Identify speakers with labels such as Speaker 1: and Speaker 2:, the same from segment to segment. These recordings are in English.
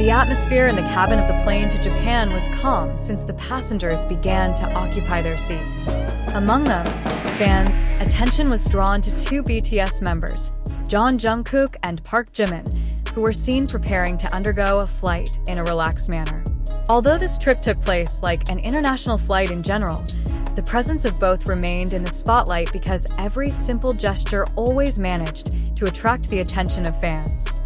Speaker 1: The atmosphere in the cabin of the plane to Japan was calm since the passengers began to occupy their seats. Among them, fans' attention was drawn to two BTS members, Jimin Jungkook and Park Jimin, who were seen preparing to undergo a flight in a relaxed manner. Although this trip took place like an international flight in general, the presence of both remained in the spotlight because every simple gesture always managed to attract the attention of fans.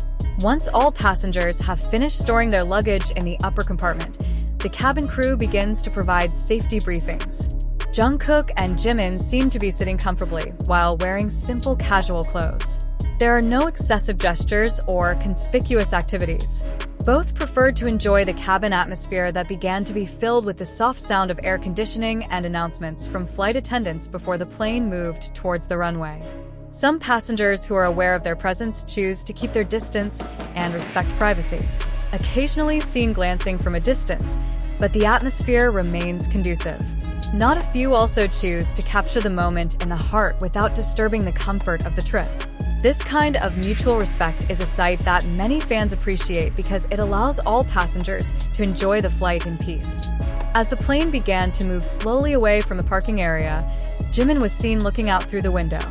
Speaker 1: Once all passengers have finished storing their luggage in the upper compartment, the cabin crew begins to provide safety briefings. Jungkook and Jimin seem to be sitting comfortably while wearing simple casual clothes. There are no excessive gestures or conspicuous activities. Both preferred to enjoy the cabin atmosphere that began to be filled with the soft sound of air conditioning and announcements from flight attendants before the plane moved towards the runway. Some passengers who are aware of their presence choose to keep their distance and respect privacy, occasionally seen glancing from a distance, but the atmosphere remains conducive. Not a few also choose to capture the moment in the heart without disturbing the comfort of the trip. This kind of mutual respect is a sight that many fans appreciate because it allows all passengers to enjoy the flight in peace. As the plane began to move slowly away from the parking area, Jimin was seen looking out through the window.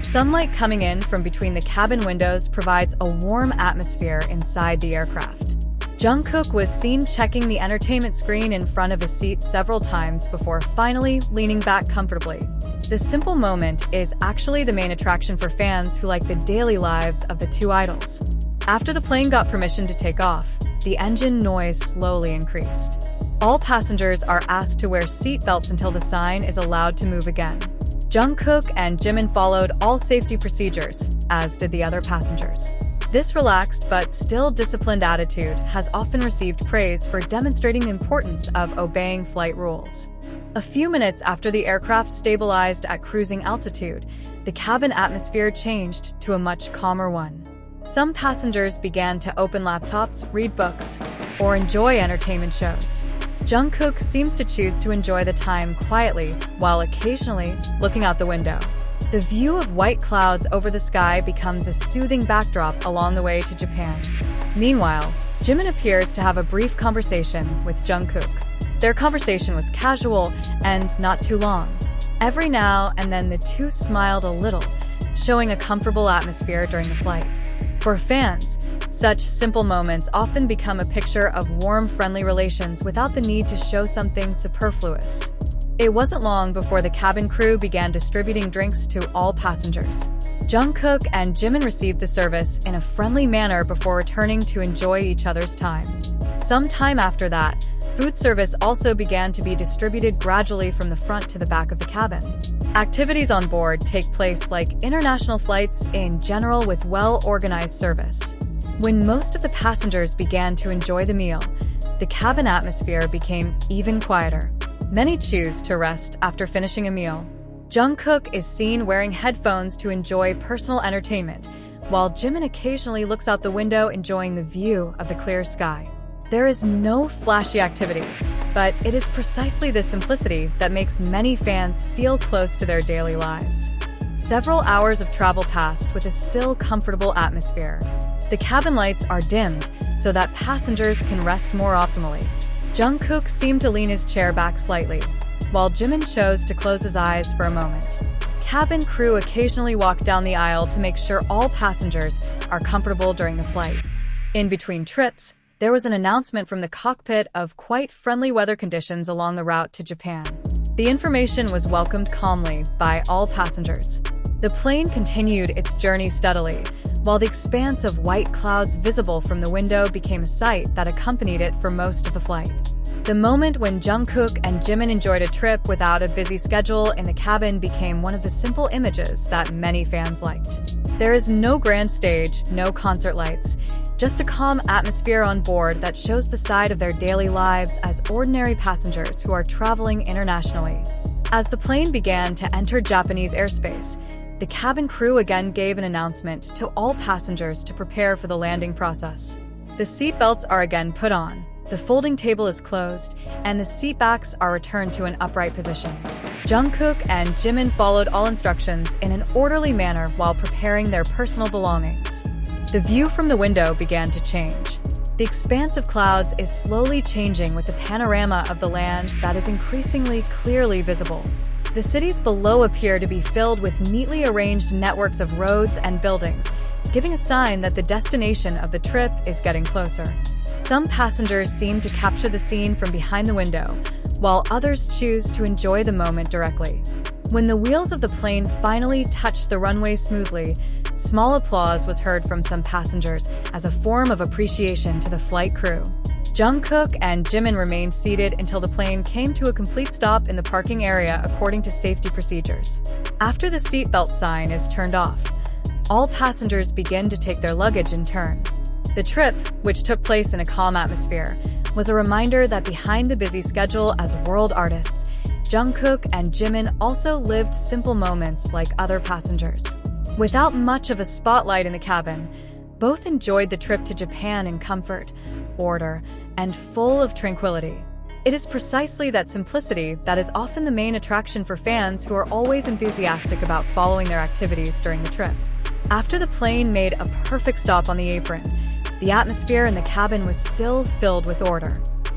Speaker 1: Sunlight coming in from between the cabin windows provides a warm atmosphere inside the aircraft. Jungkook was seen checking the entertainment screen in front of his seat several times before finally leaning back comfortably. This simple moment is actually the main attraction for fans who like the daily lives of the two idols. After the plane got permission to take off, the engine noise slowly increased. All passengers are asked to wear seat belts until the sign is allowed to move again. Jungkook and Jimin followed all safety procedures, as did the other passengers. This relaxed but still disciplined attitude has often received praise for demonstrating the importance of obeying flight rules. A few minutes after the aircraft stabilized at cruising altitude, the cabin atmosphere changed to a much calmer one. Some passengers began to open laptops, read books, or enjoy entertainment shows. Jungkook seems to choose to enjoy the time quietly while occasionally looking out the window. The view of white clouds over the sky becomes a soothing backdrop along the way to Japan. Meanwhile, Jimin appears to have a brief conversation with Jungkook. Their conversation was casual and not too long. Every now and then the two smiled a little, showing a comfortable atmosphere during the flight. For fans, such simple moments often become a picture of warm, friendly relations without the need to show something superfluous. It wasn't long before the cabin crew began distributing drinks to all passengers. Jungkook and Jimin received the service in a friendly manner before returning to enjoy each other's time. Some time after that, food service also began to be distributed gradually from the front to the back of the cabin. Activities on board take place like international flights in general with well-organized service. When most of the passengers began to enjoy the meal, the cabin atmosphere became even quieter. Many choose to rest after finishing a meal. Jungkook is seen wearing headphones to enjoy personal entertainment, while Jimin occasionally looks out the window enjoying the view of the clear sky. There is no flashy activity, but it is precisely this simplicity that makes many fans feel close to their daily lives. Several hours of travel passed with a still comfortable atmosphere. The cabin lights are dimmed so that passengers can rest more optimally. Jungkook seemed to lean his chair back slightly, while Jimin chose to close his eyes for a moment. Cabin crew occasionally walk down the aisle to make sure all passengers are comfortable during the flight. In between trips, there was an announcement from the cockpit of quite friendly weather conditions along the route to Japan. The information was welcomed calmly by all passengers. The plane continued its journey steadily, while the expanse of white clouds visible from the window became a sight that accompanied it for most of the flight. The moment when Jungkook and Jimin enjoyed a trip without a busy schedule in the cabin became one of the simple images that many fans liked. There is no grand stage, no concert lights, just a calm atmosphere on board that shows the side of their daily lives as ordinary passengers who are traveling internationally. As the plane began to enter Japanese airspace, the cabin crew again gave an announcement to all passengers to prepare for the landing process. The seat belts are again put on, the folding table is closed, and the seat backs are returned to an upright position. Jungkook and Jimin followed all instructions in an orderly manner while preparing their personal belongings. The view from the window began to change. The expanse of clouds is slowly changing with the panorama of the land that is increasingly clearly visible. The cities below appear to be filled with neatly arranged networks of roads and buildings, giving a sign that the destination of the trip is getting closer. Some passengers seem to capture the scene from behind the window, while others choose to enjoy the moment directly. When the wheels of the plane finally touched the runway smoothly, small applause was heard from some passengers as a form of appreciation to the flight crew. Jungkook and Jimin remained seated until the plane came to a complete stop in the parking area according to safety procedures. After the seatbelt sign is turned off, all passengers begin to take their luggage in turn. The trip, which took place in a calm atmosphere, was a reminder that behind the busy schedule as world artists, Jungkook and Jimin also lived simple moments like other passengers. Without much of a spotlight in the cabin, both enjoyed the trip to Japan in comfort, order, and full of tranquility. It is precisely that simplicity that is often the main attraction for fans who are always enthusiastic about following their activities during the trip. After the plane made a perfect stop on the apron, the atmosphere in the cabin was still filled with order.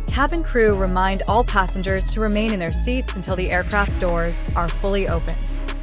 Speaker 1: Cabin crew remind all passengers to remain in their seats until the aircraft doors are fully opened.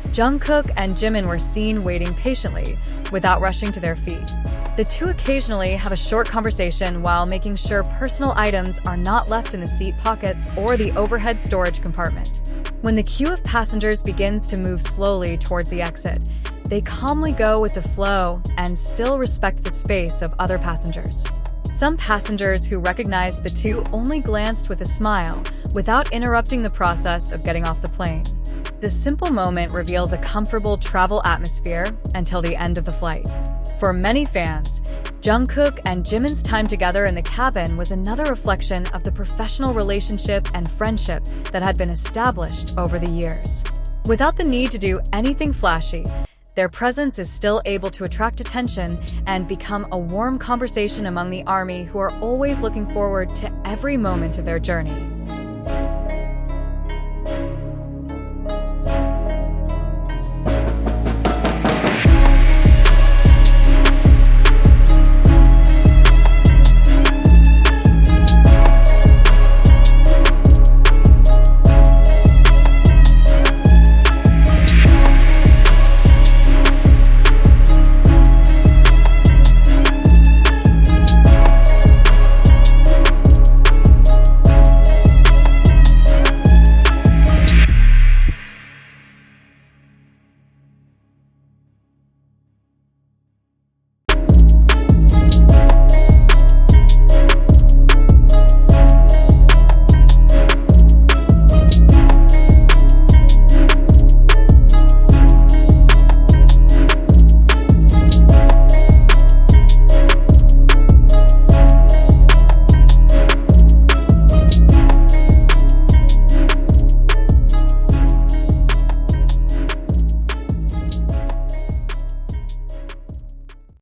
Speaker 1: Jungkook and Jimin were seen waiting patiently, without rushing to their feet. The two occasionally have a short conversation while making sure personal items are not left in the seat pockets or the overhead storage compartment. When the queue of passengers begins to move slowly towards the exit, they calmly go with the flow and still respect the space of other passengers. Some passengers who recognized the two only glanced with a smile, without interrupting the process of getting off the plane. The simple moment reveals a comfortable travel atmosphere until the end of the flight. For many fans, Jungkook and Jimin's time together in the cabin was another reflection of the professional relationship and friendship that had been established over the years. Without the need to do anything flashy, their presence is still able to attract attention and become a warm conversation among the army who are always looking forward to every moment of their journey.